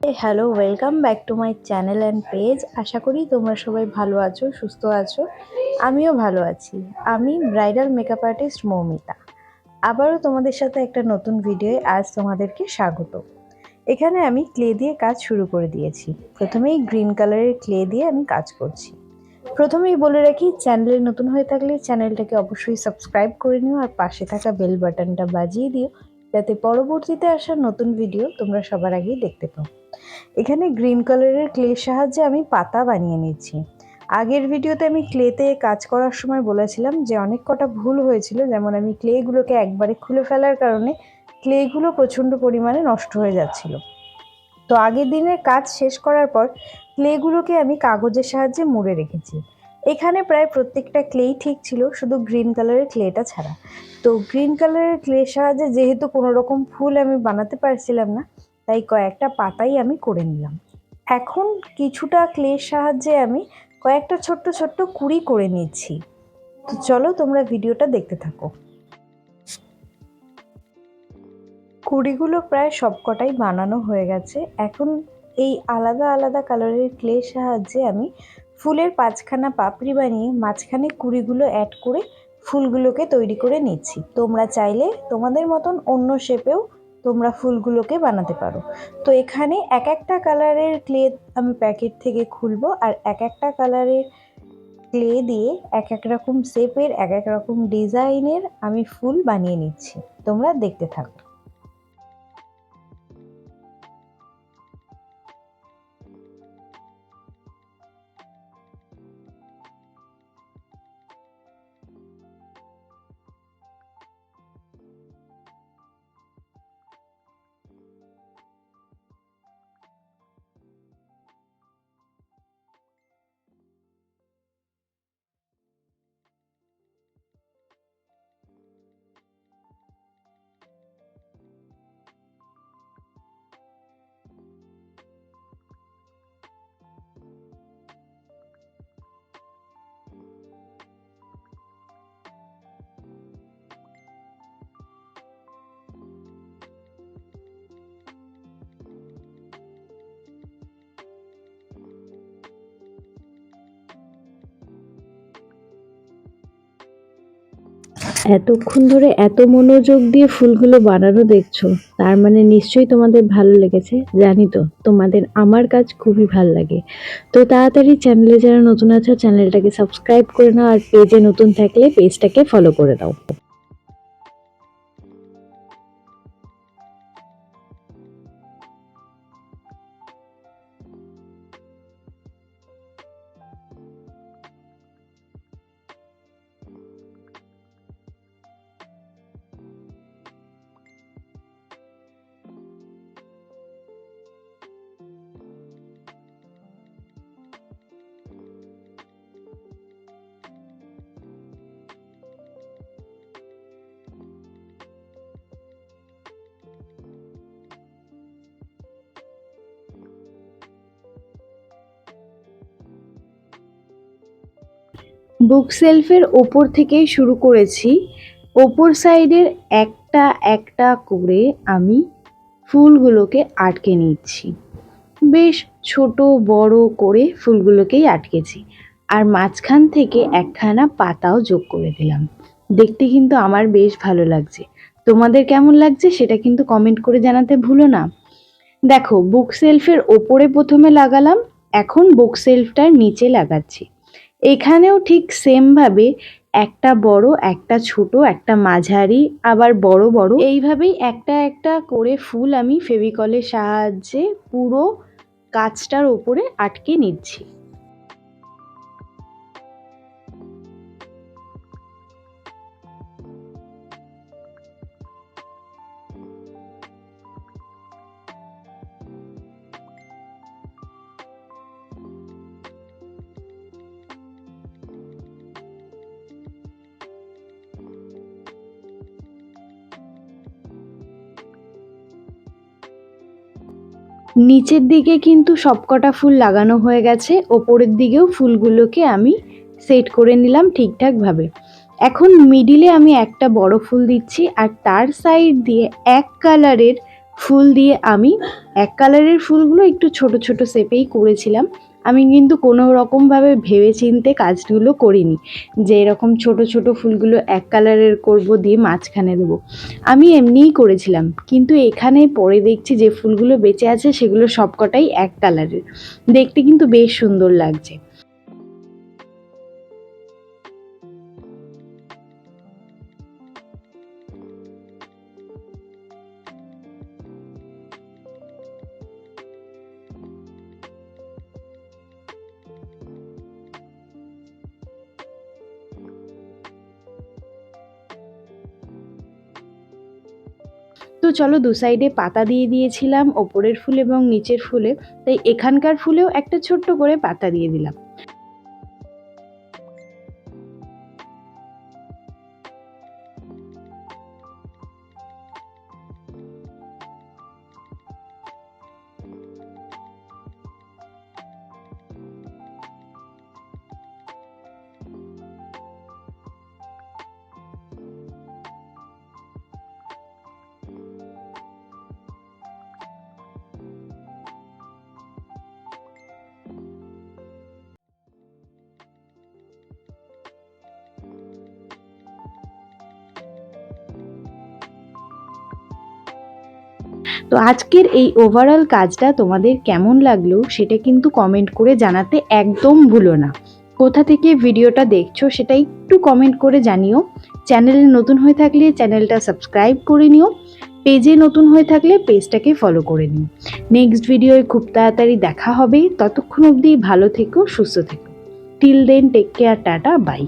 High hello welcome back to my channel and page. আশা করি তোমরা সবাই ভালো আছো, সুস্থ আছো। আমিও ভালো আছি। আমি ব্রাইডাল মেকআপ আর্টিস্ট মৌমিতা। আবারও তোমাদের সাথে একটা নতুন ভিডিওয়ে আজ তোমাদেরকে স্বাগত। এখানে আমি ক্লে দিয়ে কাজ শুরু করে দিয়েছি। প্রথমেই গ্রিন কালারের ক্লে দিয়ে আমি কাজ করছি। প্রথমেই বলে রাখি, চ্যানেলে নতুন হয়ে থাকলে চ্যানেলটাকে অবশ্যই সাবস্ক্রাইব করে নিও আর পাশে থাকা বেল বাটনটা বাজিয়ে দিও, যাতে পরবর্তীতে আসা নতুন ভিডিও তোমরা সবার আগেই দেখতে পাও। এখানে গ্রিন কালারের ক্লের সাহায্যে আমি পাতা বানিয়ে নিচ্ছি। আগের ভিডিওতে আমি ক্লেতে কাজ করার সময় বলেছিলাম যে অনেক কটা ভুল হয়েছিল, যেমন আমি ক্লেগুলোকে একবারে খুলে ফেলার কারণে ক্লেগুলো প্রচণ্ড পরিমাণে নষ্ট হয়ে যাচ্ছিল। তো আগের দিনের কাজ শেষ করার পর ক্লেগুলোকে আমি কাগজের সাহায্যে মুড়ে রেখেছি। এখানে প্রায় প্রত্যেকটা ক্লেই ঠিক ছিল, শুধু গ্রিন কালারের ক্লেটা ছাড়া। তো গ্রিন কালারের ক্লের সাহায্যে যেহেতু কোনো রকম ফুল আমি বানাতে পারছিলাম না, তাই কয়েকটা পাতাই আমি করে নিলাম। এখন কিছুটা ক্লের সাহায্যে আমি কয়েকটা ছোট্ট ছোট্ট কুঁড়ি করে নিচ্ছি। তো চলো তোমরা ভিডিওটা দেখতে থাকো। কুঁড়িগুলো প্রায় সবকটাই বানানো হয়ে গেছে। এখন এই আলাদা আলাদা কালারের ক্লের সাহায্যে আমি ফুলের 5খানা পাপড়ি বানিয়ে মাঝখানে কুঁড়িগুলো অ্যাড করে ফুলগুলোকে তৈরি করে নিচ্ছি। তোমরা চাইলে তোমাদের মতন অন্য শেপেও তোমরা ফুলগুলোকে বানাতে পারো। তো এখানে এক একটা কালারের ক্লে আমি প্যাকেট থেকে খুলবো, আর এক একটা কালারের ক্লে দিয়ে এক এক রকম শেপের, এক এক রকম ডিজাইনের আমি ফুল বানিয়ে নিচ্ছি। তোমরা দেখতে থাকো। এতক্ষণ ধরে এত মনোযোগ দিয়ে ফুলগুলো বানানো দেখছো, তার মানে নিশ্চয়ই তোমাদের ভালো লেগেছে। জানি তো তোমাদের আমার কাজ খুবই ভালো লাগে। তো তাড়াতাড়ি চ্যানেলে যারা নতুন আছো চ্যানেলটাকে সাবস্ক্রাইব করে নাও, আর পেজে নতুন থাকলে পেজটাকে ফলো করে দাও। বুক সেলফের ওপর থেকেই শুরু করেছি। ওপর সাইডের একটা একটা করে আমি ফুলগুলোকে আটকে নিচ্ছি। বেশ ছোট বড় করে ফুলগুলোকেই আটকেছি, আর মাঝখান থেকে একখানা পাতাও যোগ করে দিলাম। দেখতে কিন্তু আমার বেশ ভালো লাগছে। তোমাদের কেমন লাগছে সেটা কিন্তু কমেন্ট করে জানাতে ভুলো না। দেখো, বুক সেলফের ওপরে প্রথমে লাগালাম, এখন বুক সেলফটার নিচে লাগাচ্ছি। এখানেও ঠিক সেম ভাবে একটা বড়, একটা ছোট, একটা মাঝারি, আবার বড় বড়, এইভাবেই একটা একটা করে ফুল আমি ফেভিকলের সাহায্যে পুরো কাঁচটার ওপরে আটকে নিচ্ছি। নিচের দিকে কিন্তু সবকটা ফুল লাগানো হয়ে গেছে, ওপরের দিকেও ফুলগুলোকে আমি সেট করে নিলাম ঠিকঠাকভাবে। এখন মিডিলে আমি একটা বড় ফুল দিচ্ছি, আর তার সাইড দিয়ে এক কালারের ফুল দিয়ে আমি এক কালারের ফুলগুলো একটু ছোট ছোট শেপেই করেছিলাম। আমি কিন্তু কোনো রকমভাবে ভেবে চিন্তে কাজগুলো করিনি যে এরকম ছোট ছোট ফুলগুলো এক কালারের করব দিয়ে মাঝখানে দেবো। আমি এমনিই করেছিলাম, কিন্তু এখানে পরে দেখছি যে ফুলগুলো বেঁচে আছে সেগুলো সবকটাই এক কালারের, দেখতে কিন্তু বেশ সুন্দর লাগছে। তো চলো, দু সাইডে পাতা দিয়ে দিয়েছিলাম, ওপরের ফুল এবং নিচের ফুলে, তাই এখানকার ফুলেও একটা ছোট্ট করে পাতা দিয়ে দিলাম। তো আজকের এই ওভারঅল কাজটা তোমাদের কেমন লাগলো সেটা কিন্তু কমেন্ট করে জানাতে একদম ভুলো না। কোথা থেকে ভিডিওটা দেখছো সেটা একটু কমেন্ট করে জানিও। চ্যানেলে নতুন হয়ে থাকলে চ্যানেলটা সাবস্ক্রাইব করে নিও, পেজে নতুন হয়ে থাকলে পেজটাকে ফলো করে নিও। নেক্সট ভিডিওয় খুব তাড়াতাড়ি দেখা হবে, ততক্ষণ অবধি ভালো থেকো, সুস্থ থেকো। Till then, take care, tata, by.